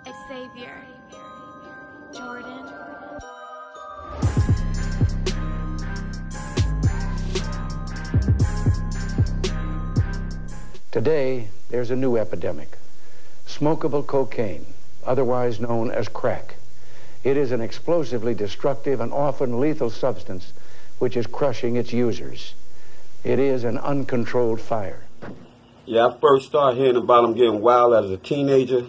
Xavier, Jordan. Today, there's a new epidemic. Smokable cocaine, otherwise known as crack. It is an explosively destructive and often lethal substance which is crushing its users. It is an uncontrolled fire. Yeah, I first started hearing about him getting wild as a teenager.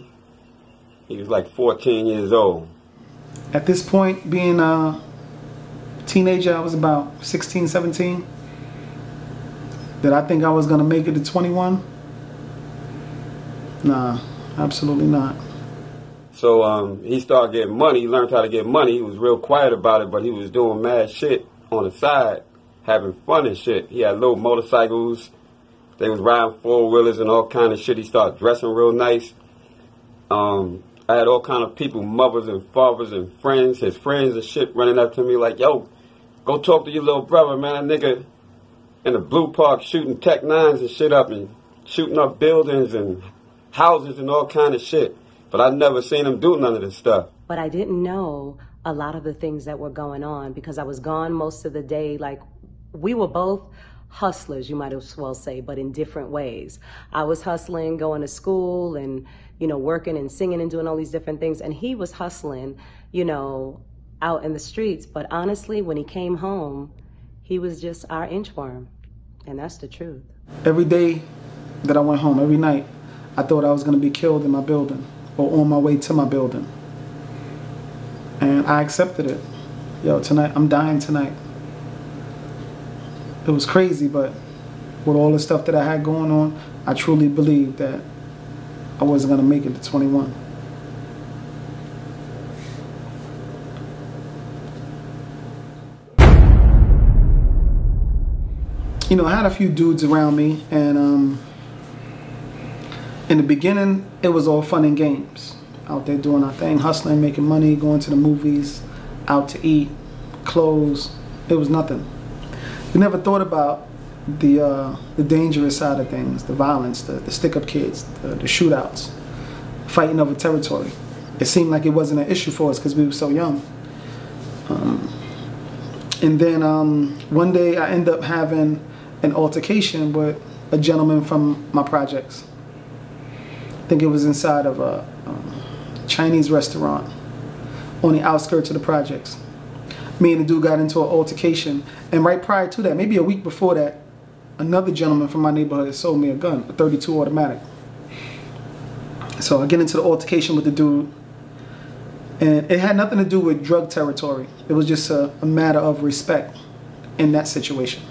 He was like 14 years old. At this point, being a teenager, I was about 16, 17. Did I think I was going to make it to 21? Nah, absolutely not. So he started getting money. He learned how to get money. He was real quiet about it, but he was doing mad shit on the side, having fun and shit. He had little motorcycles. They was riding four-wheelers and all kind of shit. He started dressing real nice. I had all kind of people, mothers and fathers and friends, his friends and shit, running up to me like, yo, go talk to your little brother, man. That nigga in the Blue Park shooting Tech 9s and shit up and shooting up buildings and houses and all kind of shit. But I never seen him do none of this stuff. But I didn't know a lot of the things that were going on because I was gone most of the day. Like, we were both hustlers, you might as well say, but in different ways. I was hustling, going to school and, you know, working and singing and doing all these different things. And he was hustling, you know, out in the streets. But honestly, when he came home, he was just our inchworm. And that's the truth. Every day that I went home, every night, I thought I was going to be killed in my building or on my way to my building. And I accepted it. Yo, tonight, I'm dying tonight. It was crazy, but with all the stuff that I had going on, I truly believed that I wasn't going to make it to 21. You know, I had a few dudes around me, and in the beginning, it was all fun and games. Out there doing our thing, hustling, making money, going to the movies, out to eat, clothes. It was nothing. We never thought about the dangerous side of things, the violence, the stick-up kids, the shootouts, fighting over territory. It seemed like it wasn't an issue for us because we were so young. And then one day I ended up having an altercation with a gentleman from my projects. I think it was inside of a Chinese restaurant on the outskirts of the projects. Me and the dude got into an altercation, and right prior to that, maybe a week before that, another gentleman from my neighborhood sold me a gun, a .32 automatic. So I get into the altercation with the dude, and it had nothing to do with drug territory. It was just a matter of respect in that situation.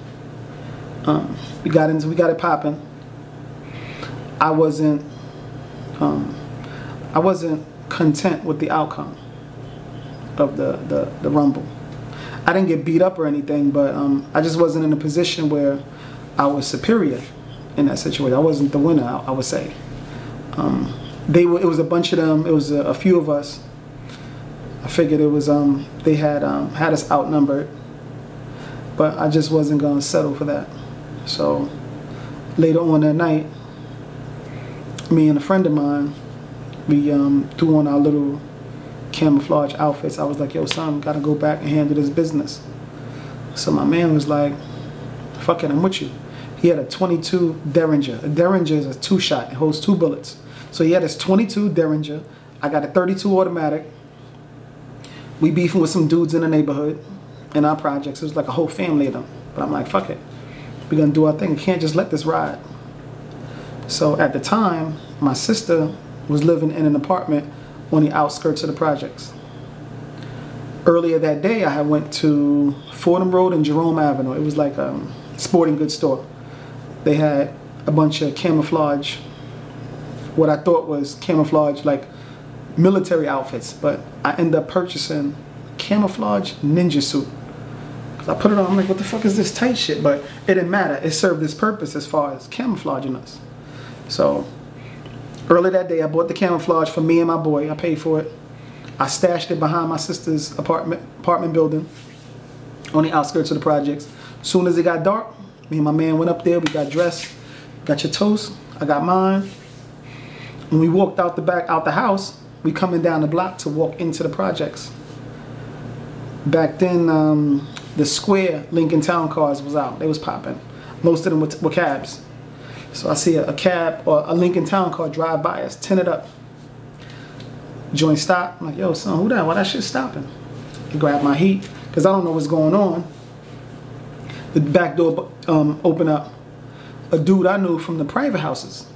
We got it popping. I wasn't content with the outcome of the rumble. I didn't get beat up or anything, but I just wasn't in a position where I was superior in that situation. I wasn't the winner, I would say. It was a bunch of them. It was a few of us. I figured it was they had us outnumbered, but I just wasn't gonna settle for that. So later on that night, me and a friend of mine, we threw on our little camouflage outfits. I was like, yo, son, gotta go back and handle this business. So my man was like, fuck it, I'm with you. He had a 22 Derringer. A Derringer is a two-shot. It holds 2 bullets. So he had his 22 Derringer. I got a .32 automatic. We beefing with some dudes in the neighborhood, in our projects. It was like a whole family of them. But I'm like, fuck it. We're gonna do our thing. We can't just let this ride. So at the time, my sister was living in an apartment on the outskirts of the projects. Earlier that day, I had went to Fordham Road and Jerome Avenue. It was like a sporting goods store. They had a bunch of camouflage, what I thought was camouflage, like military outfits, but I ended up purchasing camouflage ninja suit. Cause I put it on, I'm like, what the fuck is this tight shit? But it didn't matter. It served its purpose as far as camouflaging us. So early that day, I bought the camouflage for me and my boy. I paid for it. I stashed it behind my sister's apartment building on the outskirts of the projects. As soon as it got dark, me and my man went up there. We got dressed. Got your toast. I got mine. When we walked out the house, we coming down the block to walk into the projects. Back then, the square Lincoln Town cars was out. They was popping. Most of them were cabs. So I see a cab or a Lincoln Town car drive by us, tinted up. Joint stop. I'm like, yo, son, who that? Why that shit stopping? He grabbed my heat because I don't know what's going on. The back door opened up. A dude I knew from the private houses.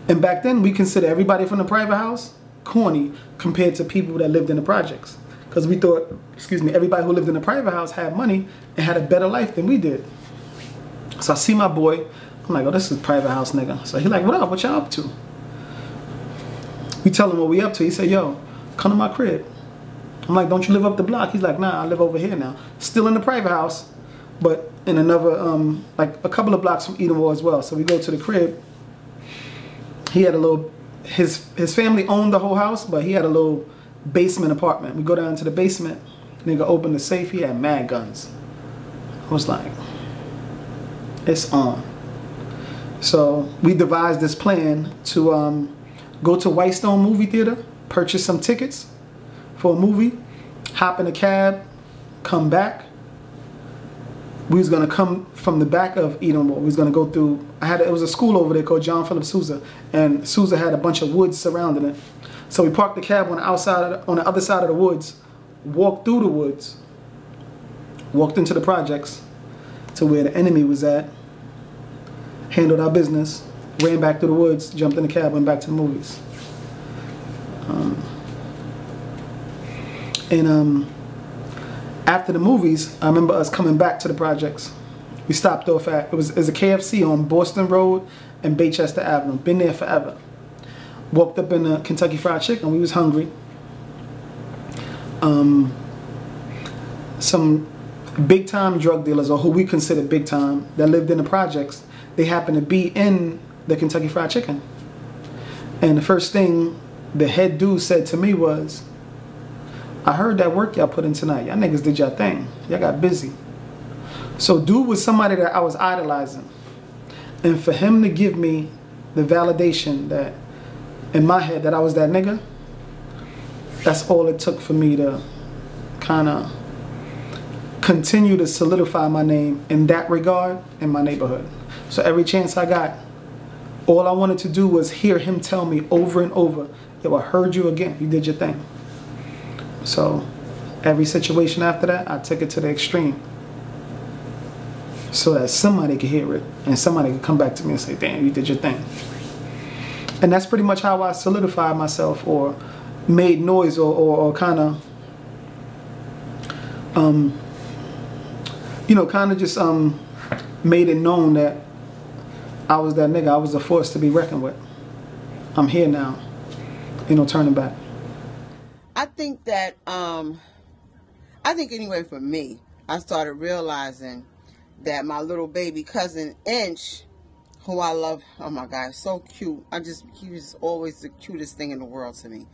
And back then, we considered everybody from the private house corny compared to people that lived in the projects. Because we thought, everybody who lived in the private house had money and had a better life than we did. So I see my boy. I'm like, oh, this is private house nigga. So he like, what up? What y'all up to? We tell him what we up to. He said, yo, come to my crib. I'm like, don't you live up the block? He's like, nah, I live over here now. Still in the private house, but in another, like a couple of blocks from Edenwald as well. So we go to the crib. He had a little, his family owned the whole house, but he had a little basement apartment. We go down to the basement. Nigga opened the safe. He had mad guns. I was like, it's on. So we devised this plan to go to Whitestone movie theater, purchase some tickets for a movie, hop in a cab, come back. We was gonna come from the back of Edenwald. We was gonna go through. It was a school over there called John Philip Sousa, and Sousa had a bunch of woods surrounding it. So we parked the cab on the other side of the woods, walked through the woods, walked into the projects to where the enemy was at, handled our business, ran back through the woods, jumped in the cab, went back to the movies. After the movies, I remember us coming back to the projects. We stopped off at, it was a KFC on Boston Road and Baychester Avenue. Been there forever. Walked up in the Kentucky Fried Chicken. We was hungry. Some big time drug dealers, or who we consider big time, that lived in the projects, they happened to be in the Kentucky Fried Chicken. And the first thing the head dude said to me was, I heard that work y'all put in tonight. Y'all niggas did y'all thing. Y'all got busy. So dude was somebody that I was idolizing. And for him to give me the validation that, in my head, that I was that nigga, that's all it took for me to kind of continue to solidify my name in that regard in my neighborhood. So every chance I got, all I wanted to do was hear him tell me over and over, yo, I heard you again. You did your thing. So every situation after that, I took it to the extreme so that somebody could hear it and somebody could come back to me and say, damn, you did your thing. And that's pretty much how I solidified myself, or made noise, or kind of, kind of just made it known that I was that nigga. I was a force to be reckoned with. I'm here now. Ain't no turning back. I think that, anyway for me, I started realizing that my little baby cousin Inch, who I love, oh my God, so cute. He was always the cutest thing in the world to me.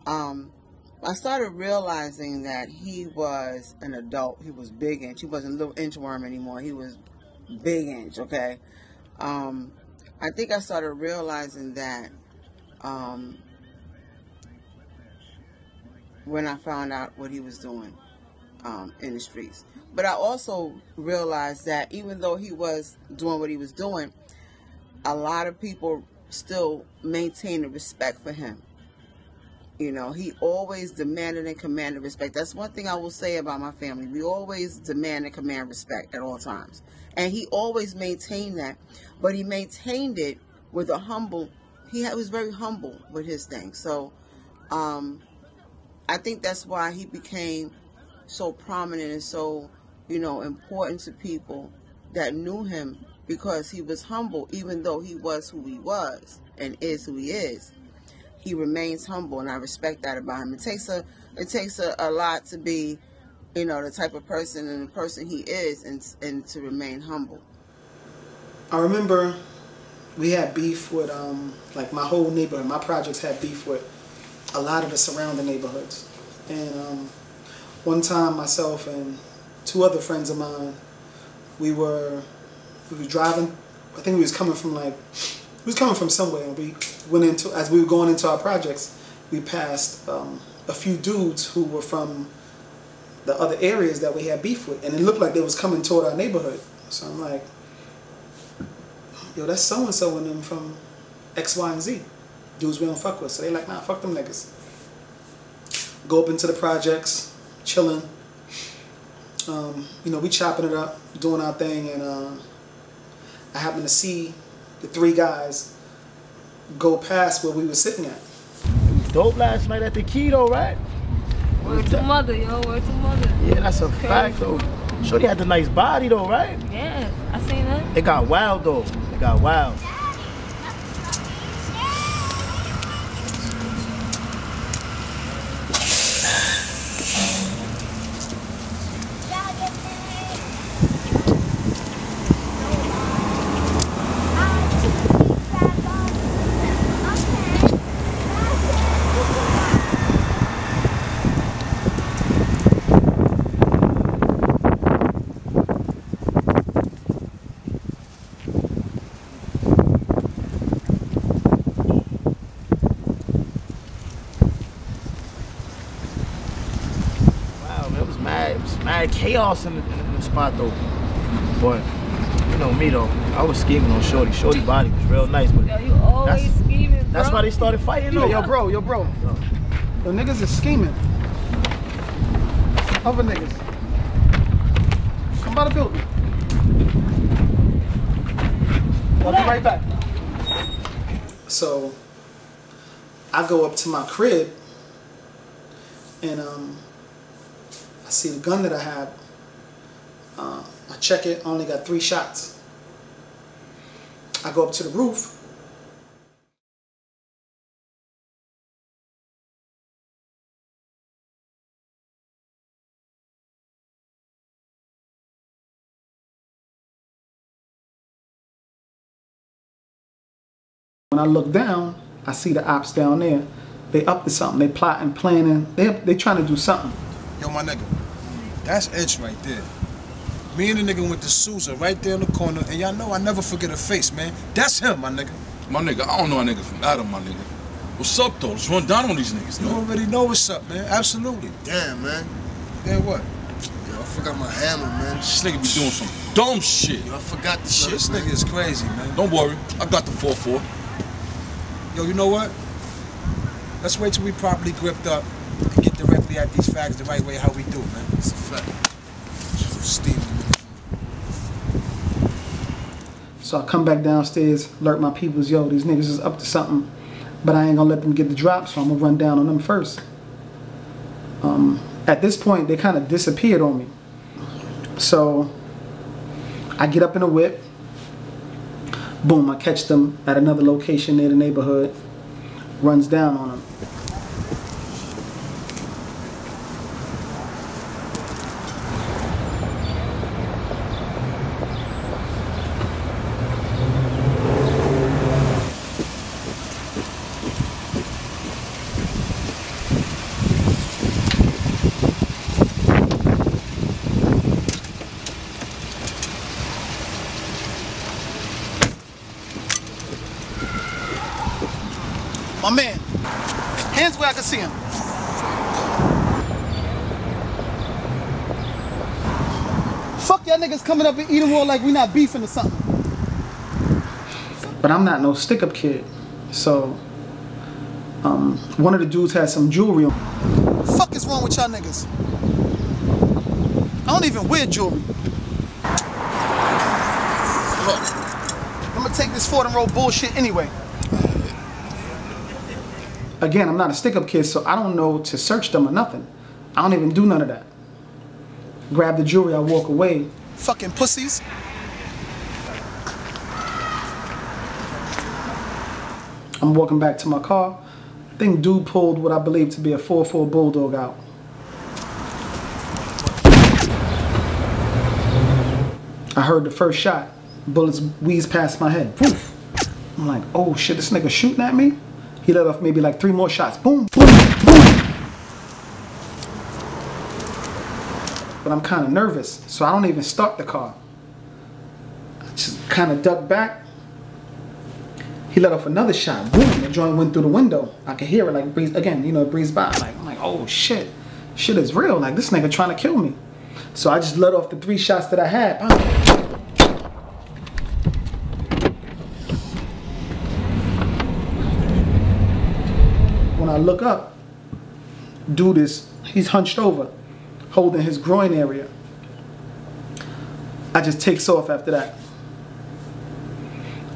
I started realizing that he was an adult. He was Big Inch. He wasn't little inchworm anymore. He was Big Inch, okay? I think I started realizing that, when I found out what he was doing in the streets. But I also realized that even though he was doing what he was doing, a lot of people still maintain a respect for him. You know, he always demanded and commanded respect. That's one thing I will say about my family. We always demand and command respect at all times. And he always maintained that. But he maintained it with a humble, he was very humble with his thing. So, I think that's why he became so prominent and so, important to people that knew him, because he was humble. Even though he was who he was and is who he is, he remains humble, and I respect that about him. It takes a lot to be, the type of person and the person he is, and to remain humble. I remember we had beef with, like my whole neighborhood. My projects had beef with a lot of the surrounding neighborhoods. And one time, myself and two other friends of mine, we were driving. I think we was coming from somewhere. And we went into, as we were going into our projects, we passed a few dudes who were from the other areas that we had beef with, and it looked like they was coming toward our neighborhood. So I'm like, yo, that's so-and-so and them from X, Y, and Z. Dudes we don't fuck with. So they like, nah, fuck them niggas. Go up into the projects, chilling. You know, we chopping it up, doing our thing, and I happened to see the three guys go past where we were sitting at. Dope last night at the Keto, right? Word to mother, yo. Word to mother. Yeah, that's a fact, though. Shorty had the nice body, though, right? Yeah, I seen that. It got wild, though. It got wild. Mad chaos in the spot though, but you know me though, I was scheming on Shorty. Shorty body was real nice, but yo, you always scheming, bro. That's why they started fighting though. Yo, bro. Yo, niggas is scheming. Other niggas. Come by the building. I'll be right back. So I go up to my crib and I see the gun that I have. I check it, I only got 3 shots. I go up to the roof. When I look down, I see the ops down there. They up to something. They plotting, planning. They trying to do something. Yo, my nigga, that's Itch right there. Me and the nigga went to Sousa right there in the corner, and y'all know I never forget a face, man. That's him, my nigga. My nigga, I don't know a nigga from Adam, my nigga. What's up, though? Let's run down on these niggas, You already know what's up, man. Absolutely. Damn, man. Yeah, what? Yo, I forgot my hammer, man. This nigga be doing some dumb shit. Yo, I forgot the Yo, shit, this man. nigga is crazy, man. Don't worry, I got the 4-4. Yo, you know what? Let's wait till we properly gripped up and get directly at these facts the right way, how we do, man. It's a fact. Steve. So I come back downstairs, alert my peoples, yo, these niggas is up to something, but I ain't gonna let them get the drop, so I'm gonna run down on them first. At this point, they kind of disappeared on me. So I get up in a whip, boom, I catch them at another location near the neighborhood, runs down on them. My man, hands where I can see him. Fuck y'all niggas coming up and eating raw like we not beefing or something. But I'm not no stick-up kid. So, one of the dudes had some jewelry on. Fuck is wrong with y'all niggas? I don't even wear jewelry. Look, I'm gonna take this Ford and roll bullshit anyway. Again, I'm not a stick-up kid, so I don't know to search them or nothing. I don't even do none of that. Grab the jewelry, I walk away. Fucking pussies. I'm walking back to my car. I think dude pulled what I believe to be a 4.4 Bulldog out. I heard the first shot. Bullets wheeze past my head. Poof. I'm like, oh shit, this nigga shooting at me? He let off maybe like 3 more shots. Boom, boom, boom. But I'm kind of nervous, so I don't even start the car. I just kind of duck back. He let off another shot. Boom, the joint went through the window. I could hear it like breeze, again, you know, it breezed by. Like, I'm like, oh shit. Shit is real. Like, this nigga trying to kill me. So I just let off the 3 shots that I had. When I look up, dude he's hunched over, holding his groin area. I just takes off after that.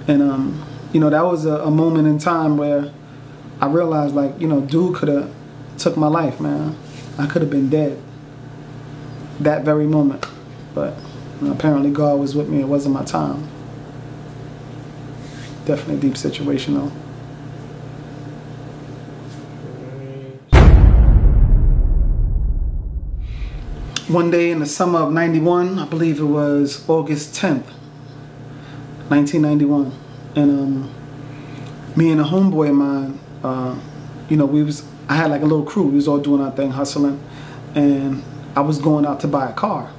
And you know, that was a moment in time where I realized, like, you know, dude could have took my life, man. I could have been dead that very moment. But you know, apparently God was with me. It wasn't my time. Definitely a deep situation, though. One day in the summer of 91, I believe it was August 10th, 1991. And me and a homeboy of mine, you know, I had like a little crew. We was all doing our thing, hustling. And I was going out to buy a car.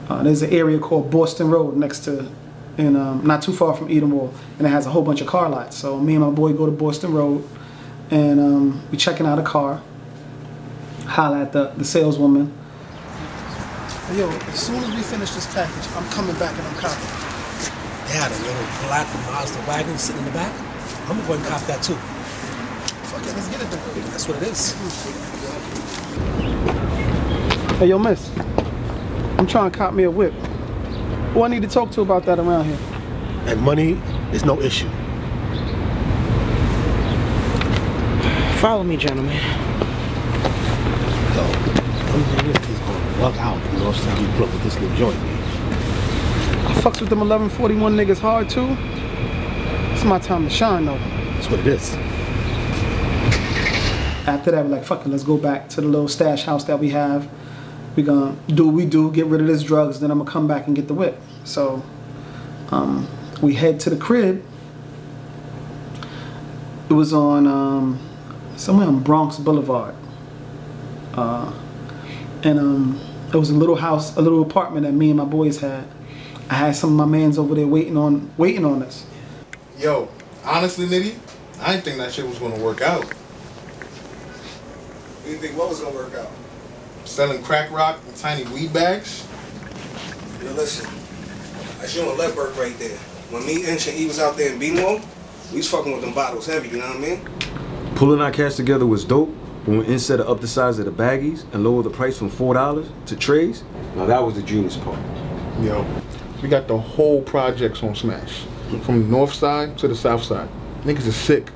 There's an area called Boston Road next to, not too far from Edenwald. And it has a whole bunch of car lots. So me and my boy go to Boston Road. And we checking out a car. Holla at the saleswoman. Yo, as soon as we finish this package, I'm coming back and I'm copying. They had a little black Mazda wagon sitting in the back. I'm gonna go and cop that too. Fuck it, let's get it then. That's what it is. Hey, yo, miss. I'm trying to cop me a whip. Who I need to talk to about that around here? And money is no issue. Follow me, gentlemen. Yo, I'm gonna walk out, you know, so you plug with this little joint, man. I fucks with them 1141 niggas hard too. It's my time to shine though. That's what it is. After that, we're like, fuck it, let's go back to the little stash house that we have. We gonna do what we do, get rid of this drugs, then I'm gonna come back and get the whip. So we head to the crib. It was on somewhere on Bronx Boulevard. And it was a little house, a little apartment that me and my boys had. I had some of my mans over there waiting on us. Yo, honestly, Nitty, I didn't think that shit was gonna work out. You didn't think what was gonna work out? Selling crack rock in tiny weed bags? Yo, listen, that's you on Ledberg right there. When me, Inch, and E was out there in B-Mall, we was fucking with them bottles heavy, you know what I mean? Pulling our cash together was dope, but when instead of up the size of the baggies and lower the price from $4 to trays, now that was the genius part. Yo, we got the whole projects on Smash. From the north side to the south side. Niggas is sick.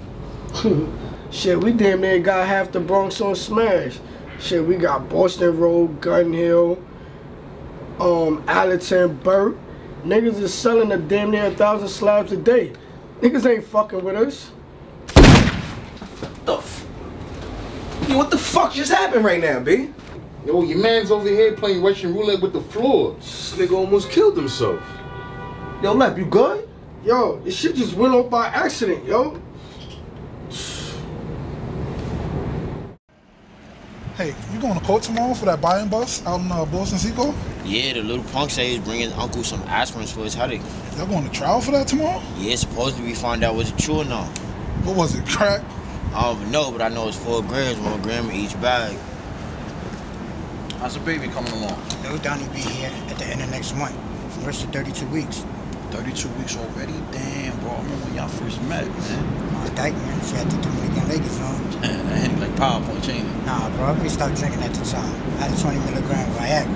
Shit, we damn near got half the Bronx on Smash. Shit, we got Boston Road, Gun Hill, Allerton, Burt. Niggas is selling a damn near 1,000 slabs a day. Niggas ain't fucking with us. Yo, what the fuck just happened right now, B? Yo, your man's over here playing Russian roulette with the floor. This nigga almost killed himself. Yo, Lep, you good? Yo, this shit just went off by accident, yo. Hey, you going to court tomorrow for that buying bus out in Boston Seco? Yeah, the little punk said he's bringing uncle some aspirins for his headache. Y'all going to trial for that tomorrow? Yeah, supposedly we find out was it true or not. What was it, crack? I don't even know, but I know it's 4 grams, 1 gram in each bag. How's the baby coming along? No, Donnie be here at the end of next month. First of 32 weeks. 32 weeks already? Damn, bro. I remember when y'all first met, man. My dyke, man. She had the Dominican Lakers on. Man, that ain't like PowerPoint changing. Nah, bro. We stopped drinking at the time. I had a 20 milligram Viagra.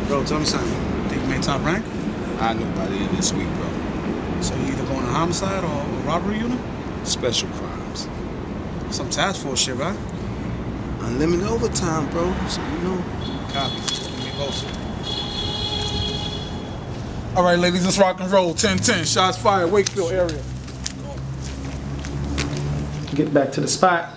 Bro, tell me something. Think you made top rank? I knew by the end of this week, bro. So you either going to homicide or robbery unit? Special crimes. Some task force shit, right? Unlimited overtime, bro. So you know. Copy. Give me posted. All right, ladies, let's rock and roll. 10-10, shots fired, Wakefield area. Get back to the spot.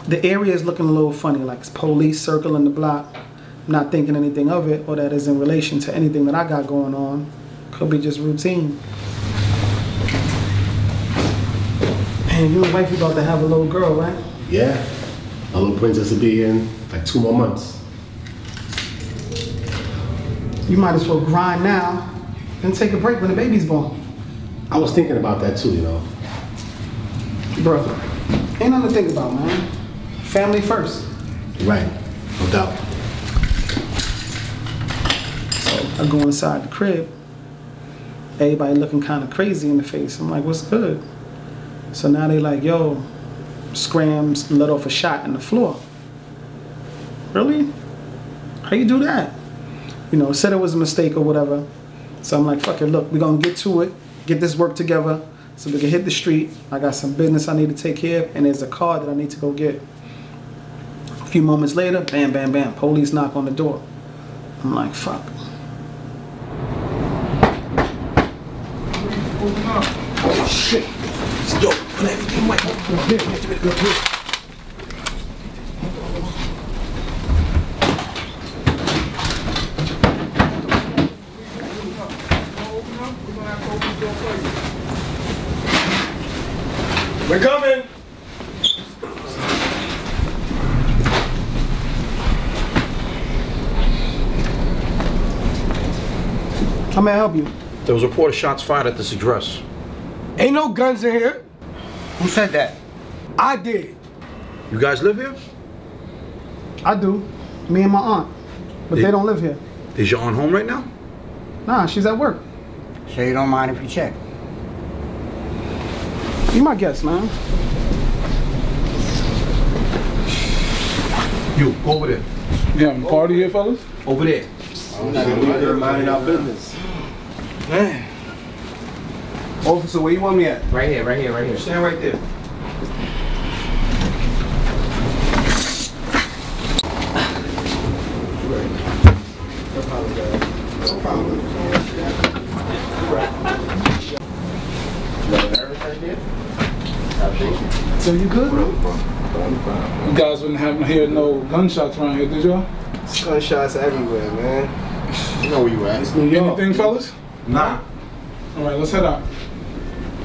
The area is looking a little funny, like it's police circling the block. I'm not thinking anything of it, or that is in relation to anything that I got going on. Could be just routine. Man, you and wifey about to have a little girl, right? Yeah. My little princess will be in like 2 more months. You might as well grind now and take a break when the baby's born. I was thinking about that too, you know. Bro, ain't nothing to think about, man. Family first. Right, no doubt. So I go inside the crib. Everybody looking kind of crazy in the face. I'm like, what's good? So now they like, yo, Scrams let off a shot in the floor. Really? How you do that? You know, said it was a mistake or whatever. So I'm like, fuck it, look, we're gonna get to it, get this work together so we can hit the street. I got some business I need to take care of, and there's a car that I need to go get. A few moments later, bam, bam, bam, police knock on the door. I'm like, fuck. Oh shit. Yo, put everything away. Go here. We're coming. How may I help you? There was a report of shots fired at this address. Ain't no guns in here. Who said that? I did. You guys live here? I do. Me and my aunt. But they don't live here. Is your aunt home right now? Nah, she's at work. So you don't mind if you check? You my guest, man. You, go over there. You having a party here, fellas? Over there. We're not even minding our business. Man. Officer, where you want me at? Right here, right here, right here. Stand right there. No problem. So you good? You guys wouldn't happen to hear no gunshots around here, did y'all? Gunshots everywhere, man. You know where you at. It's New York. Anything, fellas? Nah. All right, let's head out.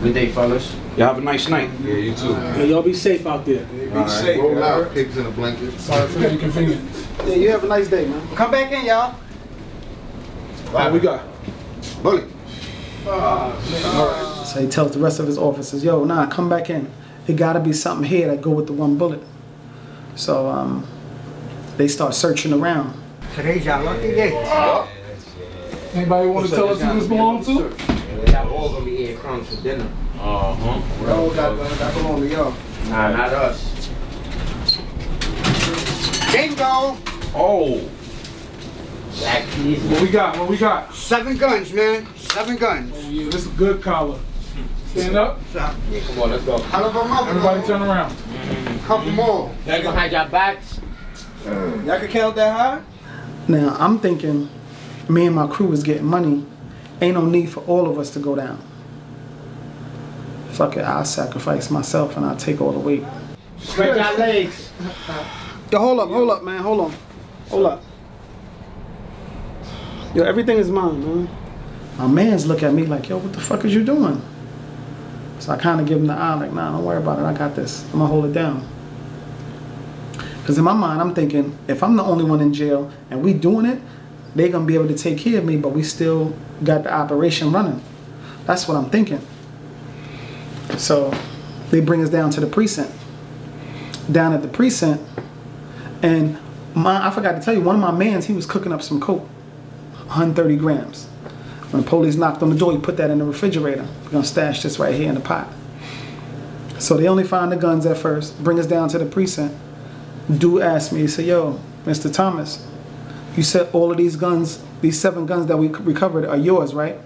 Good day, fellas. Y'all have a nice night. Yeah, you too. Yeah, y'all be safe out there. Be safe. Roll out, pigs in a blanket. Sorry for the inconvenience. Yeah, you have a nice day, man. Come back in, y'all. What we got? Bully. So he tells the rest of his officers, yo, nah, come back in. It gotta be something here that go with the one bullet. So they start searching around. Today's your lucky day. Anybody want to tell us who this belongs to? Y'all all gonna be eating crumbs for dinner. We all got guns. That belong to y'all. Nah, not us. Bingo. Oh. Black keys. What we got? What we got? 7 guns, man. 7 guns. Oh yeah, this is a good collar. Stand up. Yeah, come on, let's go. Hell of a mother. Everybody turn around. Couple more. Y'all gonna hide your backs? Y'all can count that high? Now, I'm thinking me and my crew is getting money. Ain't no need for all of us to go down. Fuck it, I'll sacrifice myself and I'll take all the weight. Stretch your legs. Yo, hold up, man, hold on. Hold up. Yo, everything is mine, man. My mans look at me like, yo, what the fuck is you doing? So I kind of give him the eye, like, nah, don't worry about it, I got this. I'm gonna hold it down. Because in my mind, I'm thinking, if I'm the only one in jail and we doing it, they're gonna be able to take care of me, but we still got the operation running. That's what I'm thinking. So they bring us down to the precinct. Down at the precinct, and I forgot to tell you, one of my mans, he was cooking up some coke, 130 grams. When the police knocked on the door, he put that in the refrigerator. We're gonna stash this right here in the pot. So they only find the guns at first, bring us down to the precinct. Dude asked me, he said, yo, Mr. Thomas, you said all of these guns, these 7 guns that we recovered are yours, right?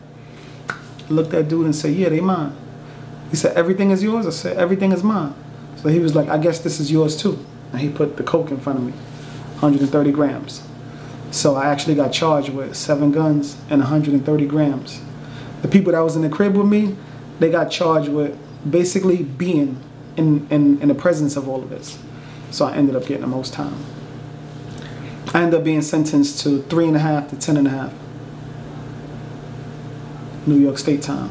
I looked at dude and said, yeah, they mine. He said, everything is yours? I said, everything is mine. So he was like, I guess this is yours too. And he put the coke in front of me, 130 grams. So I actually got charged with 7 guns and 130 grams. The people that was in the crib with me, they got charged with basically being in the presence of all of this. So I ended up getting the most time. I ended up being sentenced to 3.5 to 10.5. New York State time.